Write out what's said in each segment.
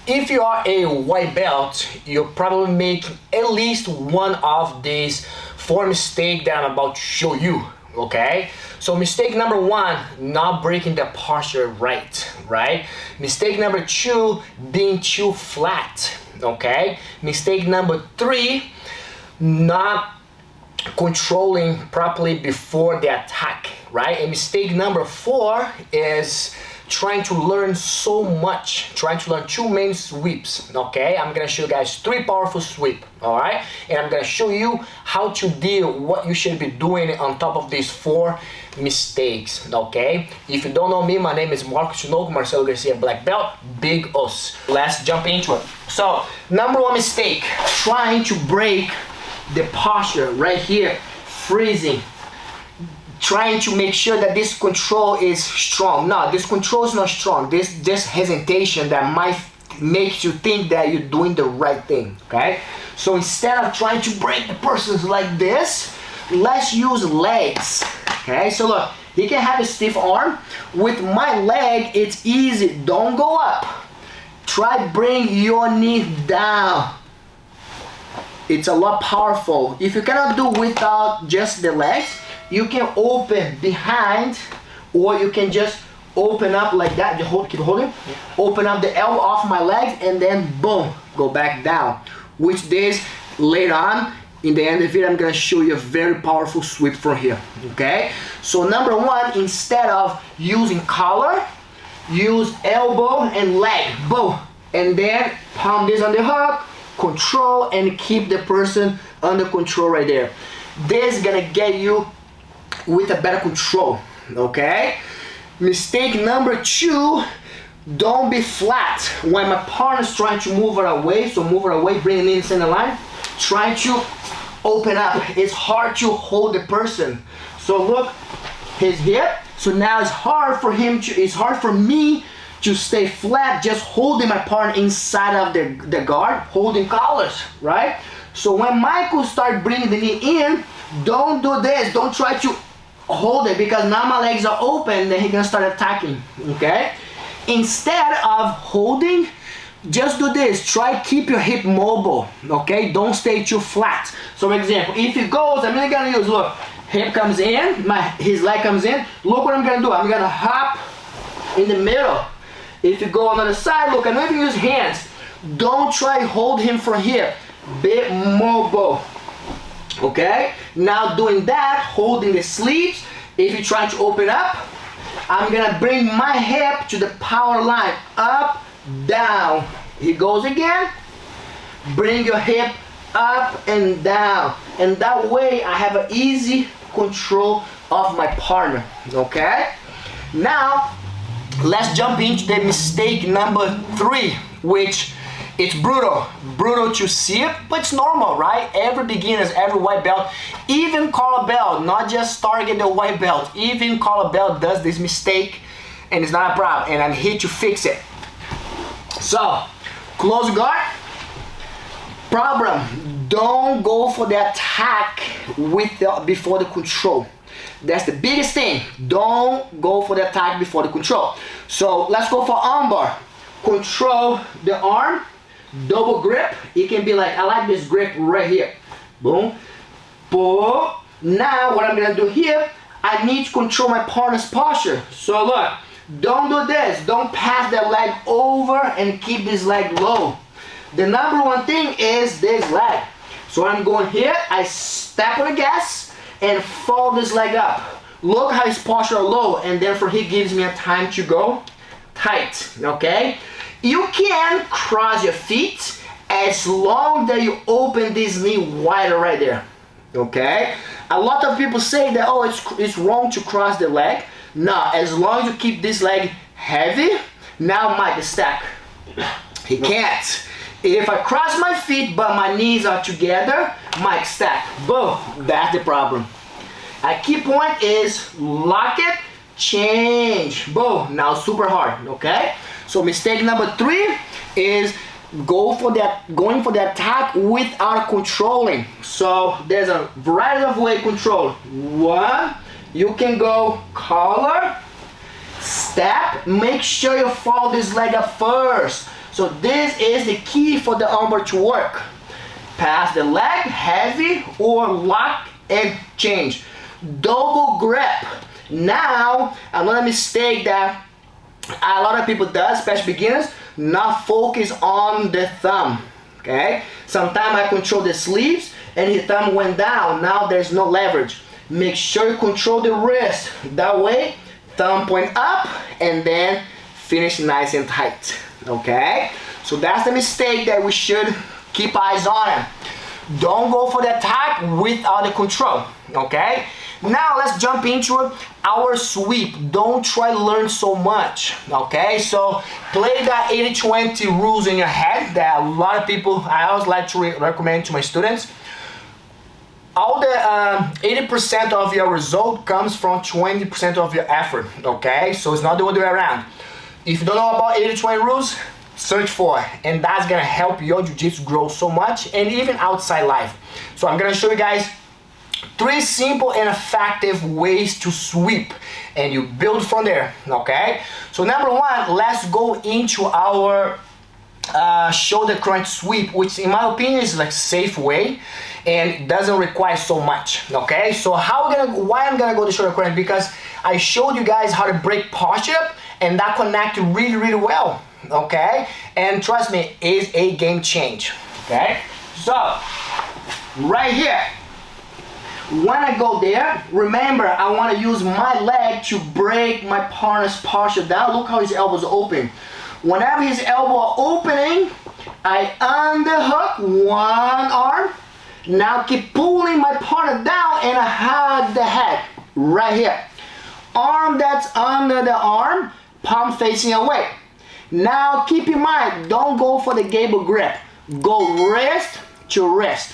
if you are a white belt, you probably make at least one of these 4 mistakes that I'm about to show you, okay? So mistake number 1, not breaking the posture right? Mistake number 2, being too flat, okay? Mistake number 3, not controlling properly before the attack, right? And mistake number 4 is trying to learn so much, trying to learn too many sweeps, okay? I'm gonna show you guys 3 powerful sweeps, all right? And I'm gonna show you how to deal, what you should be doing on top of these 4 mistakes, okay? If you don't know me, my name is Marcelo Garcia, black belt, big us. Let's jump into it. So, number 1 mistake, trying to break the posture right here, freezing, trying to make sure that this control is strong. No, this control is not strong. This just hesitation that might make you think that you're doing the right thing, okay? So instead of trying to break the person's like this, let's use legs, okay? So look, he can have a stiff arm. With my leg, it's easy. Don't go up. Try bring your knee down. It's a lot powerful. If you cannot do without just the legs, you can open behind, or you can just open up like that. Just hold, keep holding. Open up the elbow off my legs and then boom, go back down. Which this later on in the end of the video, I'm gonna show you a very powerful sweep from here. Okay. So number 1, instead of using collar, use elbow and leg. Boom, and then palm this on the hook. Control and keep the person under control right there. This is gonna get you with a better control, okay? Mistake number 2, don't be flat. When my partner's trying to move her away, so move her away, bring it in center line, try to open up. It's hard to hold the person. So look, his hip, so now it's hard for him to, it's hard for me to stay flat, just holding my partner inside of the guard, holding collars, right? So when Michael start bringing the knee in, don't do this, don't try to hold it, because now my legs are open, then he's gonna start attacking, okay? Instead of holding, just do this, try keep your hip mobile, okay? Don't stay too flat. So for example, if he goes, I'm really gonna use, look, hip comes in, his leg comes in, look what I'm gonna do, I'm gonna hop in the middle. If you go on the other side, look, I'm not even use hands. Don't try hold him from here. Bit mobile. Okay? Now doing that, holding the sleeves. If you try to open up, I'm gonna bring my hip to the power line. Up, down. He goes again. Bring your hip up and down. And that way I have an easy control of my partner. Okay? Now, let's jump into the mistake number 3, which it's brutal to see it, but it's normal, right? Every beginners, every white belt, even color belt, not just target the white belt, even color belt does this mistake, and it's not a problem, and I'm here to fix it. So, close guard. Problem, don't go for the attack before the control. That's the biggest thing. Don't go for the attack before the control. So let's go for armbar. Control the arm, double grip. It can be like, I like this grip right here. Boom, pull. Now what I'm gonna do here, I need to control my partner's posture. So look, don't do this. Don't pass that leg over and keep this leg low. The number 1 thing is this leg. So I'm going here, I step on the gas, and fold this leg up. Look how his posture low, and therefore he gives me a time to go tight, okay? You can cross your feet as long that you open this knee wider right there, okay? A lot of people say that, oh, it's wrong to cross the leg. No, as long as you keep this leg heavy, now Mike, stack. He can't. If I cross my feet but my knees are together, Mike, stack. Boom, that's the problem. A key point is lock it, change. Boom, now super hard, okay? So mistake number 3 is going for the attack without controlling. So there's a variety of way control. 1, you can go collar, step, make sure you follow this leg up first. So this is the key for the armbar to work. Pass the leg, heavy, or lock and change. Double grip. Now, another mistake that a lot of people do, especially beginners, not focus on the thumb. Okay? Sometimes I control the sleeves and his thumb went down. Now there's no leverage. Make sure you control the wrist. That way, thumb point up and then finish nice and tight. Okay? So that's the mistake that we should keep eyes on it. Don't go for the attack without the control, okay? Now let's jump into our sweep. Don't try to learn so much, okay? So play that 80-20 rules in your head that a lot of people, I always like to recommend to my students. All the 80% of your result comes from 20% of your effort, okay? So it's not the other way around. If you don't know about 80-20 rules, search for it, and that's gonna help your jiu-jitsu grow so much, and even outside life. So I'm gonna show you guys 3 simple and effective ways to sweep, and you build from there, okay? So number 1, let's go into our shoulder crunch sweep, which in my opinion is like safe way and doesn't require so much, okay? So why I'm gonna go to shoulder crunch, because I showed you guys how to break posture and that connected really well, okay? And trust me, is a game change, okay? So right here, when I go there, remember I want to use my leg to break my partner's posture down. Look how his elbows are open. Whenever his elbow are opening, I underhook one arm. Now keep pulling my partner down and I hug the head right here. Arm that's under the arm, palm facing away. Now keep in mind, don't go for the gable grip. Go wrist to wrist.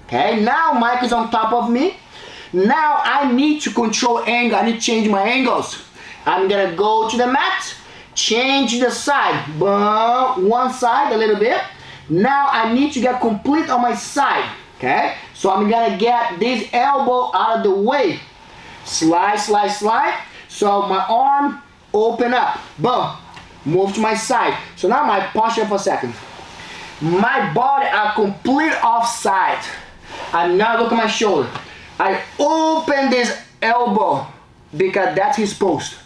Okay, now Mike is on top of me. Now I need to control angle. I need to change my angles. I'm gonna go to the mat, change the side. One side a little bit. Now I need to get complete on my side. Okay, so I'm gonna get this elbow out of the way. Slide, slide, slide. So my arm open up. Boom. Move to my side. So now my posture for a second. My body are complete offside. I'm not looking at my shoulder. I open this elbow because that's his post.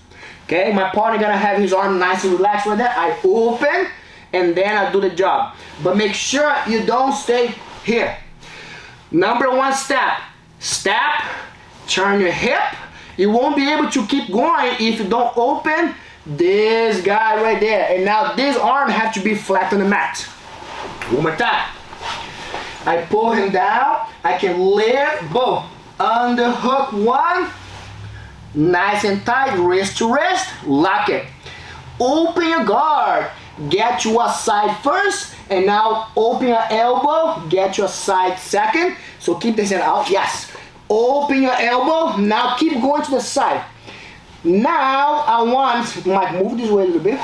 Okay, my partner gonna have his arm nice and relaxed right there. I open and then I do the job. But make sure you don't stay here. Number 1 step. Step, turn your hip. You won't be able to keep going if you don't open this guy right there. And now this arm have to be flat on the mat. One more time. I pull him down. I can lift, boom. Underhook 1. Nice and tight, wrist to wrist. Lock it. Open your guard. Get to a side first. And now open your elbow. Get your side second. So keep this hand out. Yes. Open your elbow. Now keep going to the side. Now I want, Mike, move this way a little bit.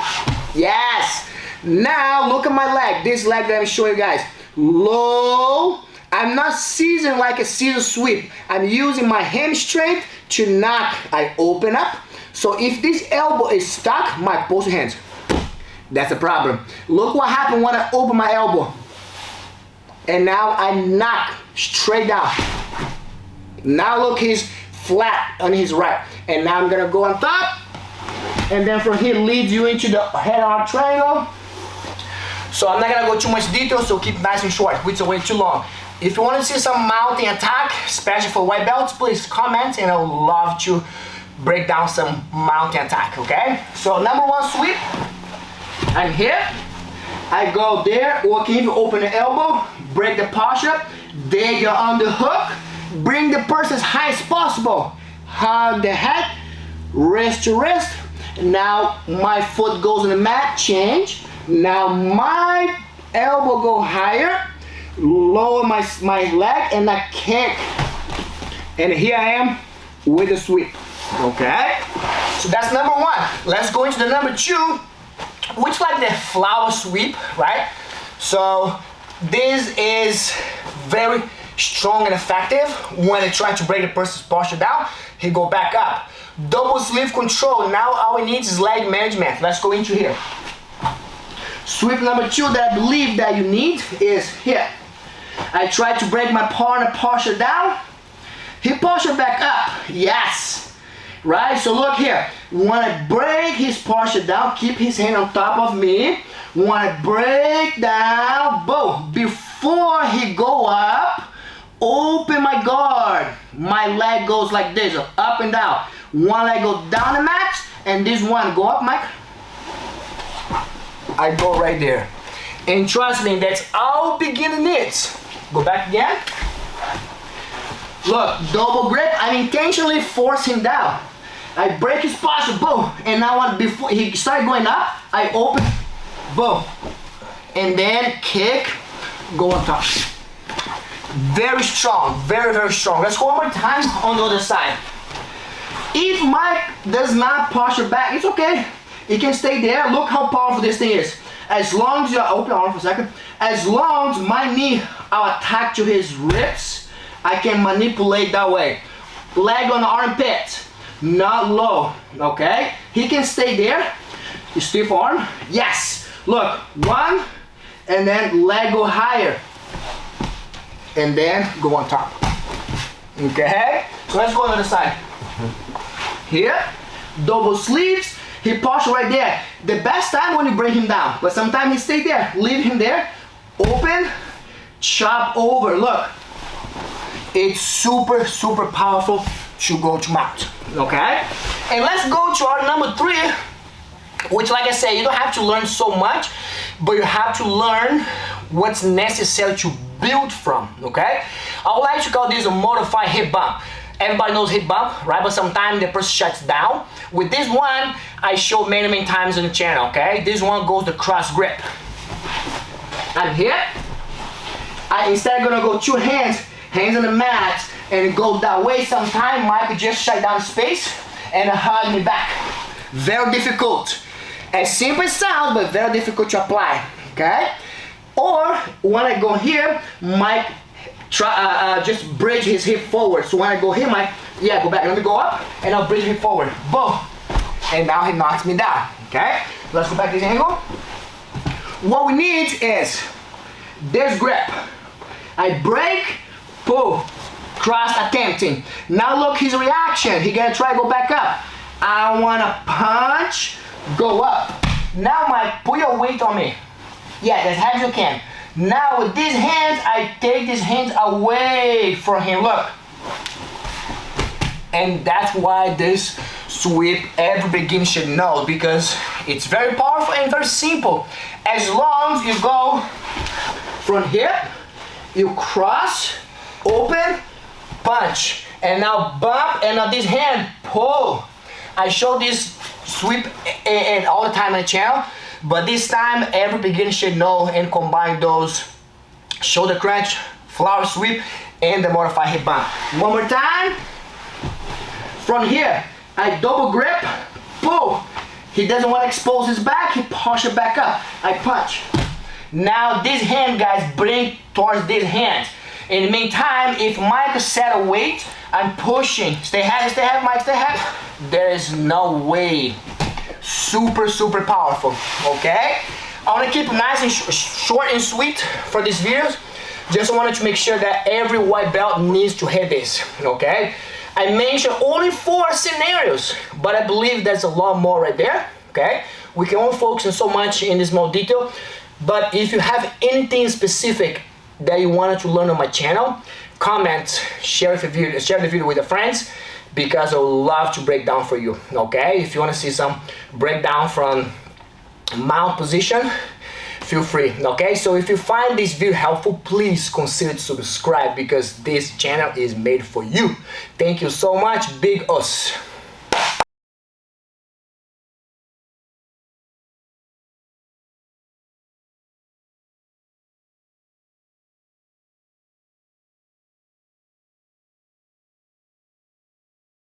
Yes. Now look at my leg. This leg that I'm showing you guys. Low. I'm not seizing like a scissor sweep. I'm using my hamstring to knock. I open up. So if this elbow is stuck, my posted hands. That's a problem. Look what happened when I open my elbow. And now I knock straight down. Now look, he's flat on his right. And now I'm gonna go on top. And then from here leads you into the head arm triangle. So I'm not gonna go too much detail, so keep it nice and short, which is way too long. If you want to see some mounting attack, especially for white belts, please comment and I would love to break down some mounting attack, okay? So number 1 sweep, I'm here. I go there, working if you open the elbow, break the posture, dig your underhook, bring the person as high as possible. Hug the head, wrist to wrist. Now my foot goes on the mat, change. Now my elbow go higher, lower my leg, and I kick. And here I am with the sweep. Okay? So that's number 1. Let's go into the number 2, which like the flower sweep, right? So this is very strong and effective when they try to break the person's posture down. He go back up. Double sleeve control. Now all we need is leg management. Let's go into here. Sweep number 2 that I believe that you need is here. I try to break my partner posture down. He posture back up. Yes. Right? So look here. Want to break his posture down. Keep his hand on top of me. Want to break down. Boom. Before he go up, open my guard. My leg goes like this, up and down. One leg go down the mat, and this one go up, Mike. I go right there. And trust me, that's all beginner needs. Go back again. Look, double grip. I'm intentionally forcing down. I break his posture, boom. And now before he start going up, I open, boom. And then kick, go on top. Very strong, very, very strong. Let's go one more time on the other side. If Mike does not posture back, it's okay. He can stay there. Look how powerful this thing is. As long as you open arm for a second, as long as my knee are attached to his ribs, I can manipulate that way. Leg on the armpit, not low, okay? He can stay there. Stiff arm, yes. Look, one, and then leg go higher. And then go on top. Okay? So let's go on the other side. Here, double sleeves. He posture right there. The best time when you bring him down, but sometimes he stay there. Leave him there. Open, chop over. Look, it's super, super powerful to go to mount. Okay? And let's go to our number 3, which, like I said, you don't have to learn so much, but you have to learn what's necessary to build from. Okay? I would like to call this a modified hip bump. Everybody knows hip bump, right? But sometimes the person shuts down. With this one, I show many times on the channel, okay? This one goes the cross grip. I'm here. Instead gonna go 2 hands on the mat, and go that way. Sometimes Mike could just shut down space and hug me back. Very difficult. As simple as it sounds, but very difficult to apply, okay? Or when I go here, Mike just bridge his hip forward. So when I go here, Mike, yeah, go back. Let me go up, and I'll bridge hip forward. Boom. And now he knocks me down, okay? Let's go back this angle. What we need is this grip. I break, pull, cross attempting. Now look his reaction. He gonna try to go back up. I wanna punch, go up. Now Mike, put your weight on me. Yeah, as high as you can. Now with these hands, I take these hands away from him, look. And that's why this sweep every beginner should know, because it's very powerful and very simple. As long as you go from here, you cross, open, punch. And now bump, and now this hand, pull. I show this sweep and all the time on the channel. But this time, every beginner should know and combine those shoulder crunch, flower sweep, and the modified hip bump. One more time. From here, I double grip, pull. He doesn't want to expose his back, he pushes back up. I punch. Now this hand, guys, bring towards this hand. In the meantime, if Mike set a weight, I'm pushing. Stay heavy, Mike, stay heavy. There is no way. Super, super powerful, okay? I want to keep it nice and short and sweet for these videos. Just wanted to make sure that every white belt needs to hit this, okay? I mentioned only 4 scenarios, but I believe there's a lot more right there, okay? We can only focus on so much in this small detail, but if you have anything specific that you wanted to learn on my channel, comment, share the video with your friends, because I would love to break down for you, okay? If you want to see some breakdown from mount position, feel free, okay? So if you find this video helpful, please consider to subscribe, because this channel is made for you. Thank you so much. Big us.